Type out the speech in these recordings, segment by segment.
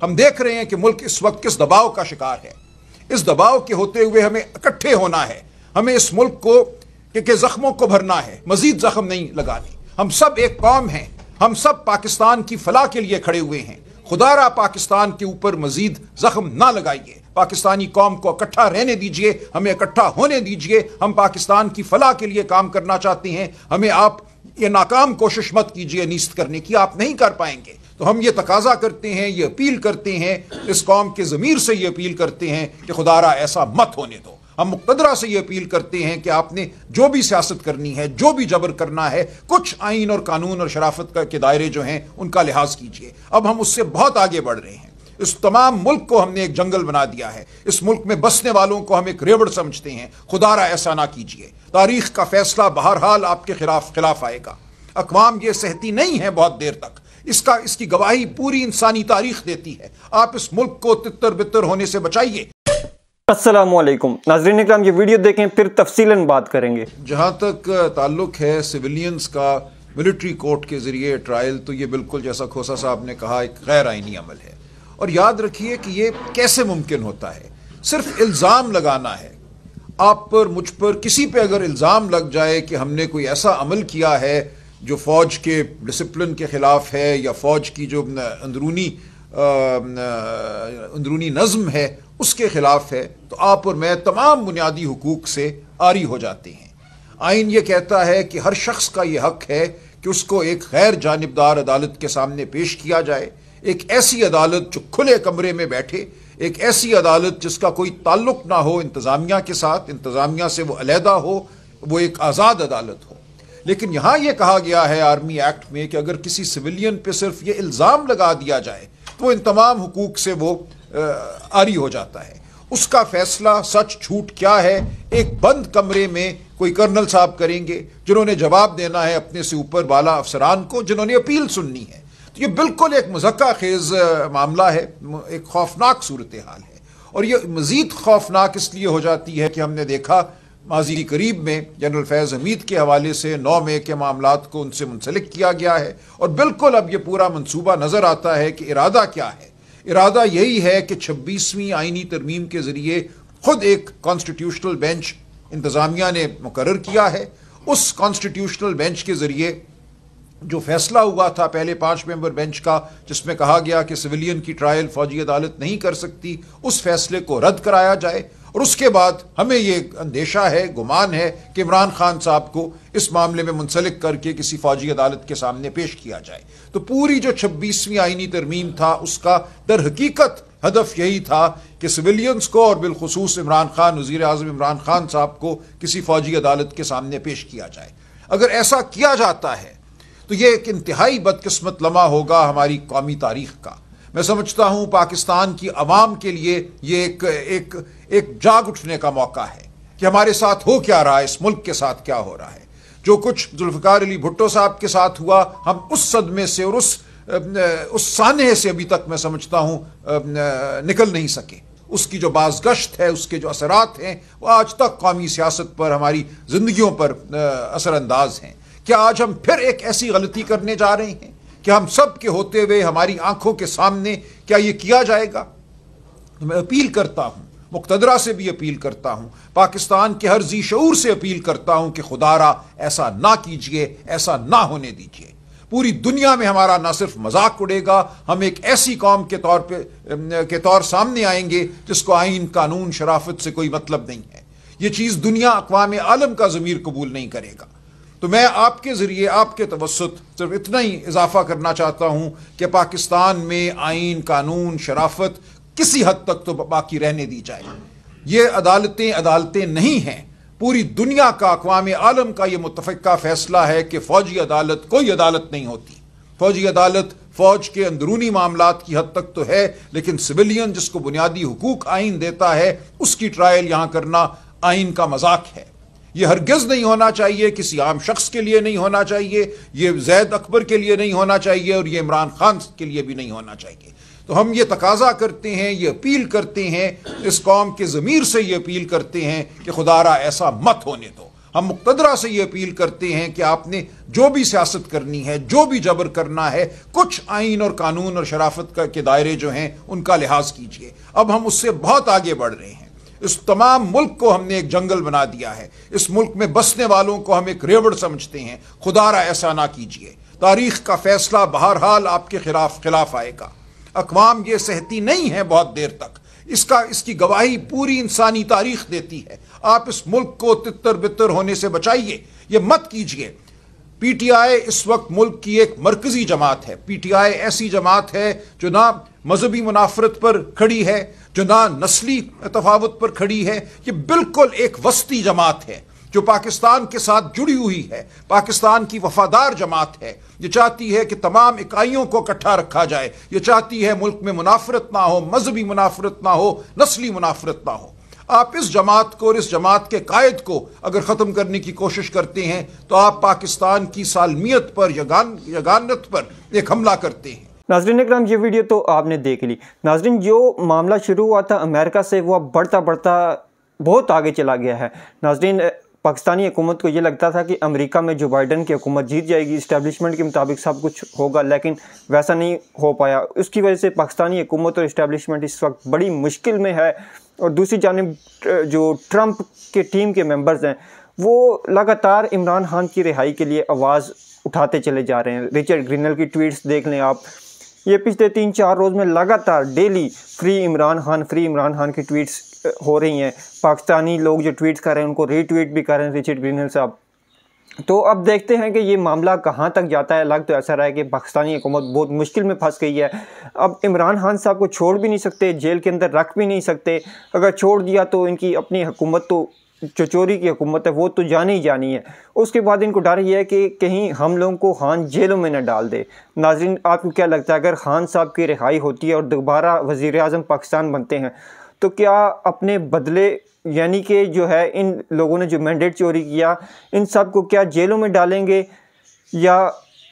हम देख रहे हैं कि मुल्क इस वक्त किस दबाव का शिकार है। इस दबाव के होते हुए हमें इकट्ठे होना है। हमें इस मुल्क को के जख्मों को भरना है, मजीद जख्म नहीं लगाने। हम सब एक कौम हैं, हम सब पाकिस्तान की फलाह के लिए खड़े हुए हैं। खुदारा पाकिस्तान के ऊपर मजीद जख्म ना लगाइए। पाकिस्तानी कौम को इकट्ठा रहने दीजिए, हमें इकट्ठा होने दीजिए। हम पाकिस्तान की फलाह के लिए काम करना चाहते हैं। हमें आप ये नाकाम कोशिश मत कीजिए नीस्त करने की, आप नहीं कर पाएंगे। तो हम ये तकाजा करते हैं, ये अपील करते हैं, इस कौम के ज़मीर से ये अपील करते हैं कि खुदारा ऐसा मत होने दो। हम मुक़्तदरा से ये अपील करते हैं कि आपने जो भी सियासत करनी है, जो भी जबर करना है, कुछ आइन और कानून और शराफत के दायरे जो हैं उनका लिहाज कीजिए। अब हम उससे बहुत आगे बढ़ रहे हैं। इस तमाम मुल्क को हमने एक जंगल बना दिया है। इस मुल्क में बसने वालों को हम एक रेवड़ समझते हैं। खुदारा ऐसा ना कीजिए। तारीख का फैसला बहरहाल आपके खिलाफ आएगा। अक़वाम ये सहती नहीं है बहुत देर तक। इसकी गवाही पूरी इंसानी तारीख देती है। आप इस मुल्क को तितर बितर होने से बचाइए। अस्सलामुअलैकुम नाज़रीन इकराम, ये वीडियो देखें फिर तफसीलन बात करेंगे। जहाँ तक ताल्लुक़ है सिविलियंस का मिलिट्री कोर्ट के ज़रिए ट्रायल, तो ये बिल्कुल जैसा खोसा साहब ने कहा एक गैर आइनी अमल है। और याद रखिए कि ये कैसे मुमकिन होता है। सिर्फ इल्ज़ाम लगाना है। आप पर, मुझ पर, किसी पे अगर इल्ज़ाम लग जाए कि हमने कोई ऐसा अमल किया है जो फ़ौज के डिसिप्लिन के ख़िलाफ़ है या फ़ौज की जो अंदरूनी नज़्म है उसके ख़िलाफ़ है, तो आप और मैं तमाम बुनियादी हुकूक से आरी हो जाते हैं। आइन ये कहता है कि हर शख्स का ये हक़ है कि उसको एक गैर जानिबदार अदालत के सामने पेश किया जाए। एक ऐसी अदालत जो खुले कमरे में बैठे, एक ऐसी अदालत जिसका कोई ताल्लुक़ ना हो इंतज़ामिया के साथ, इंतज़ामिया से वो अलहदा हो, वो एक आज़ाद अदालत हो। लेकिन यहाँ ये कहा गया है आर्मी एक्ट में कि अगर किसी सिविलियन पे सिर्फ ये इल्ज़ाम लगा दिया जाए तो इन तमाम हुकूक से वो आरी हो जाता है। उसका फैसला सच झूठ क्या है एक बंद कमरे में कोई कर्नल साहब करेंगे, जिन्होंने जवाब देना है अपने से ऊपर वाला अफसरान को, जिन्होंने अपील सुननी है। तो ये बिल्कुल एक मज़क्का खेज़ मामला है, एक खौफनाक सूरत हाल है। और ये मज़ीद खौफनाक इसलिए हो जाती है कि हमने देखा माजी करीब में जनरल फैज़ हमीद के हवाले से 9 मई के मामलात को उनसे मुंसलिक किया गया है। और बिल्कुल अब ये पूरा मंसूबा नज़र आता है कि इरादा क्या है। इरादा यही है कि 26वीं आइनी तरमीम के ज़रिए खुद एक कॉन्स्टिट्यूशनल बेंच इंतज़ामिया ने मुकर्रर किया है। उस कॉन्स्टिट्यूशनल बेंच के ज़रिए जो फैसला हुआ था पहले 5 मेंबर बेंच का, जिसमें कहा गया कि सिविलियन की ट्रायल फौजी अदालत नहीं कर सकती, उस फैसले को रद्द कराया जाए। और उसके बाद हमें ये अंदेशा है, गुमान है कि इमरान खान साहब को इस मामले में मुंसलिक करके किसी फौजी अदालत के सामने पेश किया जाए। तो पूरी जो 26वीं आइनी तरमीम था उसका दर हकीकत हदफ यही था कि सिविलियंस को और बिलखुसूस इमरान खान, वज़ीर आज़म इमरान खान साहब को किसी फौजी अदालत के सामने पेश किया जाए। अगर ऐसा किया जाता है तो ये एक इंतहाई बदकिस्मत लम्हा होगा हमारी कौमी तारीख का। मैं समझता हूँ पाकिस्तान की अवाम के लिए ये एक जाग उठने का मौका है कि हमारे साथ हो क्या रहा है, इस मुल्क के साथ क्या हो रहा है। जो कुछ जुल्फ़िकार अली भुट्टो साहब के साथ हुआ, हम उस सदमे से और उस सानहे से अभी तक मैं समझता हूँ निकल नहीं सके। उसकी जो बाज़गश्त है, उसके जो असरात हैं, वो आज तक कौमी सियासत पर, हमारी ज़िंदगियों पर असरअंदाज हैं। क्या आज हम फिर एक ऐसी गलती करने जा रहे हैं कि हम सब के होते हुए हमारी आंखों के सामने क्या ये किया जाएगा? तो मैं अपील करता हूँ, मुक़्तदरा से भी अपील करता हूँ, पाकिस्तान के हर जी शऊर से अपील करता हूँ कि खुदारा ऐसा ना कीजिए, ऐसा ना होने दीजिए। पूरी दुनिया में हमारा ना सिर्फ मजाक उड़ेगा, हम एक ऐसी कौम के तौर सामने आएंगे जिसको आइन, कानून, शराफत से कोई मतलब नहीं है। ये चीज़ दुनिया, अक़वाम आलम का ज़मीर कबूल नहीं करेगा। तो मैं आपके ज़रिए, आपके तवस्सुत सिर्फ इतना ही इजाफा करना चाहता हूँ कि पाकिस्तान में आइन, कानून, शराफत किसी हद तक तो बाकी रहने दी जाए। ये अदालतें नहीं हैं। पूरी दुनिया का, अक़वाम आलम का ये मुत्तफ़िक़ा फ़ैसला है कि फ़ौजी अदालत कोई अदालत नहीं होती। फ़ौजी अदालत फ़ौज के अंदरूनी मामलात की हद तक तो है, लेकिन सिविलियन जिसको बुनियादी हुकूक आइन देता है, उसकी ट्रायल यहाँ करना आइन का मजाक है। ये हरगिज़ नहीं होना चाहिए, किसी आम शख्स के लिए नहीं होना चाहिए, ये ज़ैद अकबर के लिए नहीं होना चाहिए, और ये इमरान खान के लिए भी नहीं होना चाहिए। तो हम ये तकाजा करते हैं, ये अपील करते हैं, इस कौम के ज़मीर से ये अपील करते हैं कि खुदारा ऐसा मत होने दो। ہم مقتدرہ سے یہ اپیل کرتے ہیں کہ آپ نے جو بھی سیاست کرنی ہے، جو بھی جبر کرنا ہے، کچھ آئین اور قانون اور شرافت کے دائرے جو ہیں ان کا لحاظ کیجئے۔ اب ہم اس سے بہت آگے بڑھ رہے ہیں۔ اس تمام ملک کو ہم نے ایک جنگل بنا دیا ہے، اس ملک میں بسنے والوں کو ہم ایک ریوڑ سمجھتے ہیں۔ خدا را ایسا نہ کیجئے۔ تاریخ کا فیصلہ بہرحال آپ کے خلاف آئے گا۔ اقوام یہ سہتی نہیں ہے بہت دیر تک، اس کی گواہی پوری انسانی تاریخ دیتی ہے۔ آپ اس ملک کو تتر بتر ہونے سے بچائیے، یہ مت کیجئے۔ پی ٹی آئی اس وقت ملک کی ایک مرکزی جماعت ہے۔ پی ٹی آئی ایسی جماعت ہے جو نہ مذہبی منافرت پر کھڑی ہے، جو نہ نسلی تفاوت پر کھڑی ہے، یہ بالکل ایک وسطی جماعت ہے جو پاکستان کے ساتھ جڑی ہوئی ہے، پاکستان کی وفادار جماعت ہے۔ یہ چاہتی ہے کہ تمام اکائیوں کو اکٹھا رکھا جائے، یہ چاہتی ہے ملک میں منافرت نہ ہو، مذہبی منافرت نہ ہو، نسلی منافرت نہ ہو۔ آپ اس جماعت کو اور اس جماعت کے قائد کو اگر ختم کرنے کی کوشش کرتے ہیں تو آپ پاکستان کی سالمیت پر، یگانت پر ایک حملہ کرتے ہیں۔ ناظرین اکرام، یہ ویڈیو تو آپ نے دیکھ لی۔ ناظرین، جو معاملہ شروع ہوا تھا امریکہ سے، وہ اب بڑھتا بہت آگے چلا گیا ہے۔ ناظرین، پاکستانی حکومت کو یہ لگتا تھا کہ امریکہ میں جو بائیڈن کی حکومت جیت جائے گی، اسٹیبلشمنٹ کے مطابق سب کچھ ہوگا، لیکن ویسا نہیں ہو پایا۔ اس کی وجہ سے پاکستانی حکومت اور اسٹیبلشمنٹ اس وقت بڑی مشکل میں ہے، اور دوسری جانب جو ٹرمپ کے ٹیم کے ممبرز ہیں وہ لگاتار عمران خان کی رہائی کے لیے آواز اٹھاتے چلے جا رہے ہیں۔ رچرڈ گرینل کی ٹویٹس دیکھ لیں آپ، یہ پچھلے 3-4 روز میں لگاتار ڈیلی فری عمران خان کی ٹویٹس ہو رہی ہیں۔ پاکستانی لوگ جو ٹویٹس کر رہے ہیں ان کو ری ٹویٹ بھی کر رہے ہیں رچرڈ گرینل صاحب۔ تو اب دیکھتے ہیں کہ یہ معاملہ کہاں تک جاتا ہے۔ لگ تو ایسا رہا ہے کہ پاکستانی حکومت بہت مشکل میں پھنس گئی ہے۔ اب عمران خان صاحب کو چھوڑ بھی نہیں سکتے، جیل کے اندر رکھ بھی نہیں سکتے۔ اگر چھوڑ دیا تو ان کی اپنی حکومت تو چچوری کی حکومت ہے، وہ تو جانی ہی جانی ہے۔ اس کے بعد ان کو ڈر یہ ہے کہ کہیں ہم لوگوں کو خان جیلوں میں نہ ڈال دے۔ ناظرین، آپ کو کیا لگتا ہے اگر خان صاحب کی رہائی ہوتی ہے اور دوبارہ وزیر اعظم پاکستان بنتے ہیں تو کیا اپنے بدلے، یعنی کہ جو ہے ان لوگوں نے جو مینڈیٹ چوری کیا، ان سب کو کیا جیلوں میں ڈالیں گے یا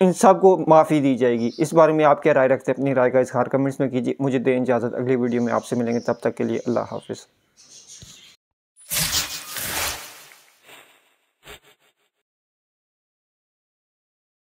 ان سب کو معافی دی جائے گی؟ اس بارے میں آپ کیا رائے رکھتے ہیں؟ اپنی رائے کا اظہار کمنٹس میں کیجیے۔ مجھے دیں اجازت، اگلی ویڈیو میں آپ سے ملیں گے، تب تک کے لیے اللہ حافظ۔